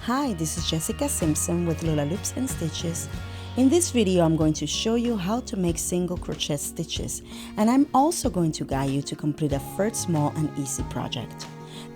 Hi, this is Jessica Simpson with Lola Loops and Stitches. In this video, I'm going to show you how to make single crochet stitches, and I'm also going to guide you to complete a first small and easy project.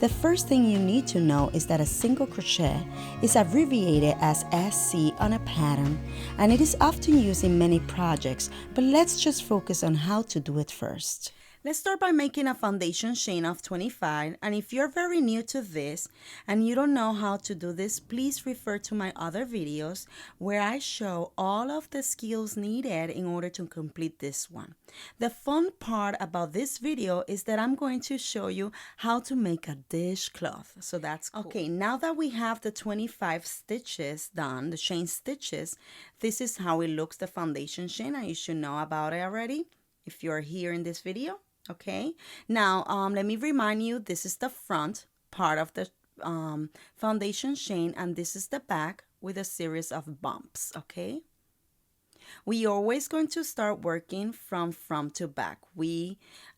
The first thing you need to know is that a single crochet is abbreviated as SC on a pattern, and it is often used in many projects, but let's just focus on how to do it first. Let's start by making a foundation chain of 25, and if you're very new to this and you don't know how to do this, please refer to my other videos where I show all of the skills needed in order to complete this one. The fun part about this video is that I'm going to show you how to make a dishcloth, so that's cool. Okay, now that we have the 25 stitches done, the chain stitches, this is how it looks, the foundation chain, and you should know about it already if you're here in this video. Okay, now let me remind you, this is the front part of the foundation chain, and this is the back with a series of bumps. Okay, we always going to start working from front to back,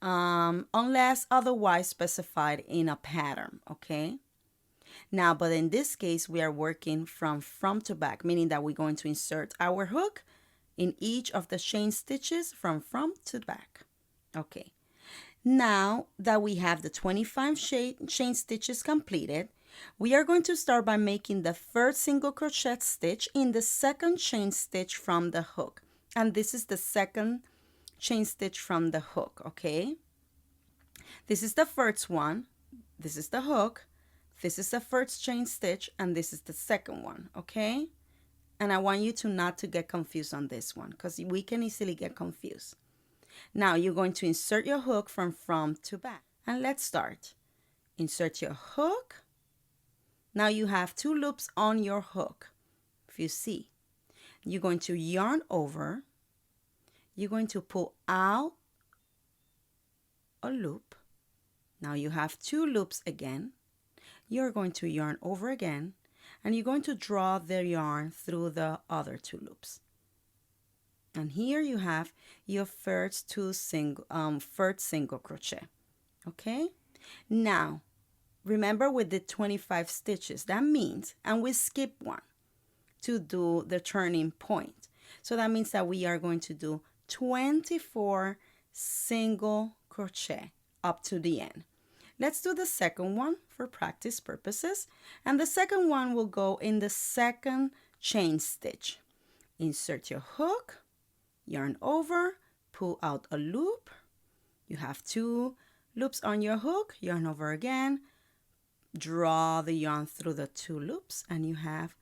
unless otherwise specified in a pattern. Okay, now but in this case we are working from front to back, meaning that we're going to insert our hook in each of the chain stitches from front to back. Okay, now that we have the 25 chain stitches completed, we are going to start by making the first single crochet stitch in the second chain stitch from the hook. And this is the second chain stitch from the hook, okay? This is the first one, this is the hook, this is the first chain stitch, and this is the second one, okay? And I want you to not to get confused on this one, because we can easily get confused. Now you're going to insert your hook from front to back. And let's start. Insert your hook. Now you have 2 loops on your hook. If you see, you're going to yarn over. You're going to pull out a loop. Now you have 2 loops again. You're going to yarn over again, and you're going to draw the yarn through the other 2 loops. And here you have your first single crochet. Okay, now remember with the 25 stitches, that means, and we skip one to do the turning point, so that means that we are going to do 24 single crochet up to the end. Let's do the second one for practice purposes, and the second one will go in the second chain stitch. Insert your hook, yarn over, pull out a loop. You have 2 loops on your hook, yarn over again, draw the yarn through the 2 loops, and you have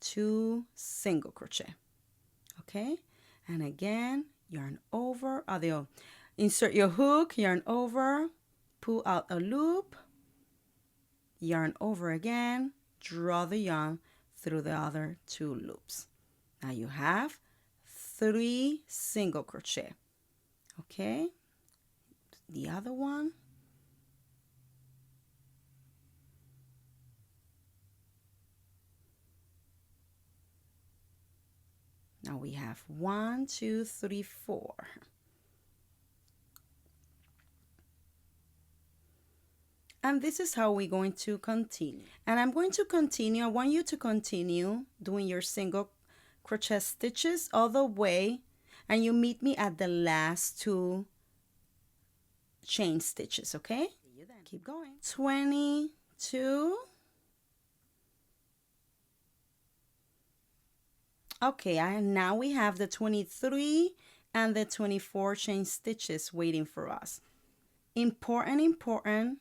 2 single crochet. Okay, and again, yarn over, insert your hook, yarn over, pull out a loop, yarn over again, draw the yarn through the other 2 loops. Now you have 3 single crochet. Okay, the other one. Now we have 1, 2, 3, 4. And this is how we're going to continue. And I'm going to continue. I want you to continue doing your single crochet stitches all the way, and you meet me at the last 2 chain stitches. Okay, see you then. Keep going. 22. Okay, now we have the 23 and the 24 chain stitches waiting for us. Important,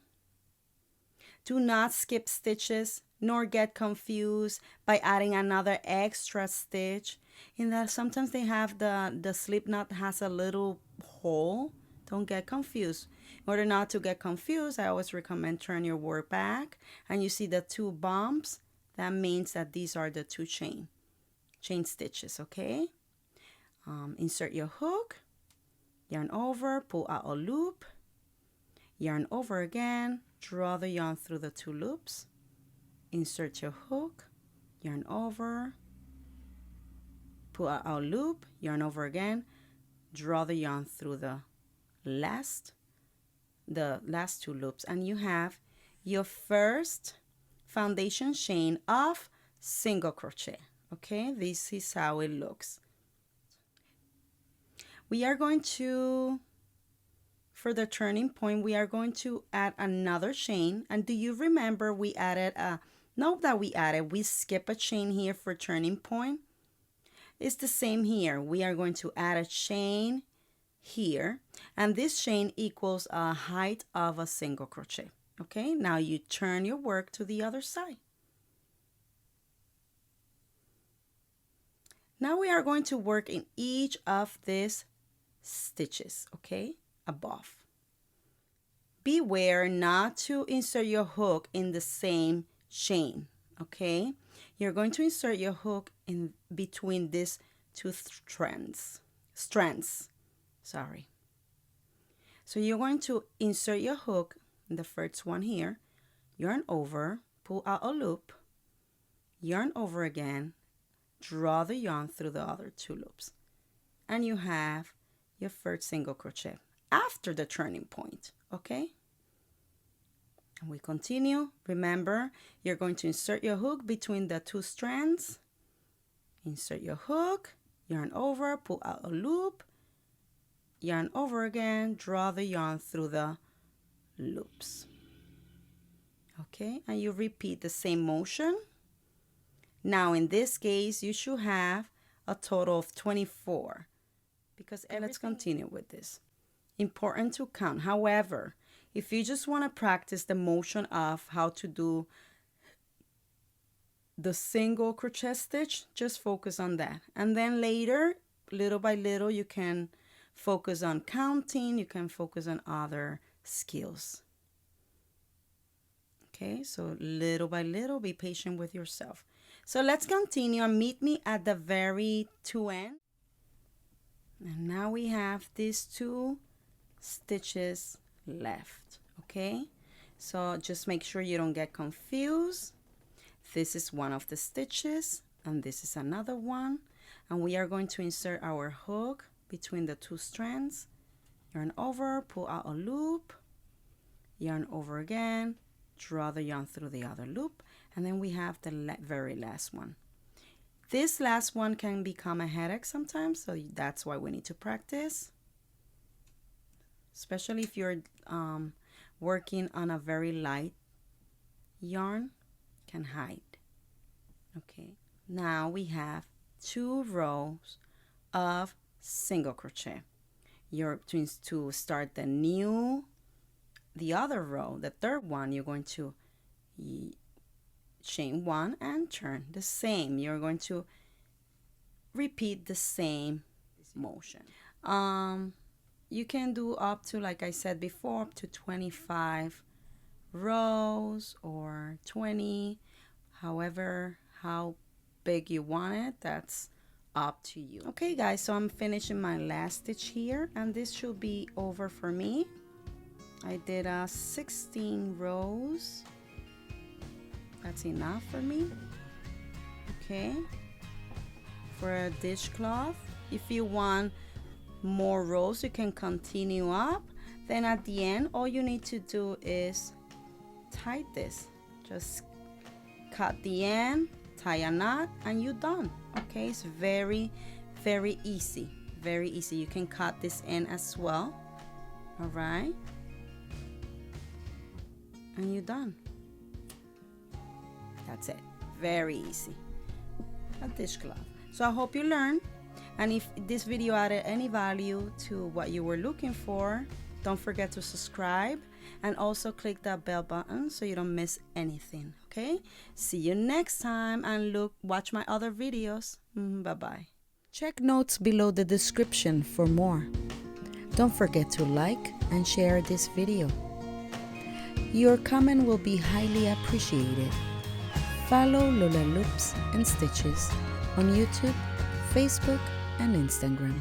do not skip stitches nor get confused by adding another extra stitch. In that sometimes they have the slip knot has a little hole. Don't get confused. In order not to get confused, I always recommend turn your work back, and you see the 2 bumps. That means that these are the 2 chain stitches. Okay, insert your hook, yarn over, pull out a loop, yarn over again, draw the yarn through the 2 loops, insert your hook, yarn over, pull out a loop, yarn over again, draw the yarn through the last 2 loops, and you have your first foundation chain of single crochet. Okay, this is how it looks. We are going to, for the turning point, we are going to add another chain. And do you remember we added we skip a chain here for turning point? It's the same here. We are going to add a chain here, and this chain equals a height of a single crochet. Okay, now you turn your work to the other side. Now we are going to work in each of these stitches, okay, above. Beware not to insert your hook in the same chain, okay? You're going to insert your hook in between these two strands. Sorry. So you're going to insert your hook in the first one here, yarn over, pull out a loop, yarn over again, draw the yarn through the other two loops, and you have your first single crochet after the turning point, okay? And we continue. Remember, you're going to insert your hook between the two strands, insert your hook, yarn over, pull out a loop, yarn over again, draw the yarn through the loops. Okay, and you repeat the same motion. Now in this case, you should have a total of 24 because let's continue with this. Important to count. However, if you just want to practice the motion of how to do the single crochet stitch, just focus on that. And then later, little by little, you can focus on counting, you can focus on other skills. Okay, so little by little, be patient with yourself. So let's continue and meet me at the very end. And now we have these two stitches left, okay? So just make sure you don't get confused. This is one of the stitches and this is another one. And we are going to insert our hook between the two strands. Yarn over, pull out a loop, yarn over again, draw the yarn through the other loop, and then we have the very last one. This last one can become a headache sometimes, so that's why we need to practice, especially if you're working on a very light yarn, can hide. Okay, now we have 2 rows of single crochet. You're to start the other row, the third one, you're going to chain 1 and turn the same. You're going to repeat the same motion. You can do up to, like I said before, up to 25 rows or 20, however, how big you want it, that's up to you. Okay guys, so I'm finishing my last stitch here and this should be over for me. I did 16 rows. That's enough for me. Okay, for a dishcloth, if you want more rows, you can continue up. Then at the end, all you need to do is tie this. Just cut the end, tie a knot, and you're done. Okay, it's very, very easy. Very easy. You can cut this end as well. All right, and you're done. That's it. Very easy. A dishcloth. So I hope you learned. And if this video added any value to what you were looking for, don't forget to subscribe and also click that bell button so you don't miss anything. Okay? See you next time and watch my other videos. Bye-bye. Check notes below the description for more. Don't forget to like and share this video. Your comment will be highly appreciated. Follow Lola Loops and Stitches on YouTube, Facebook, and Instagram.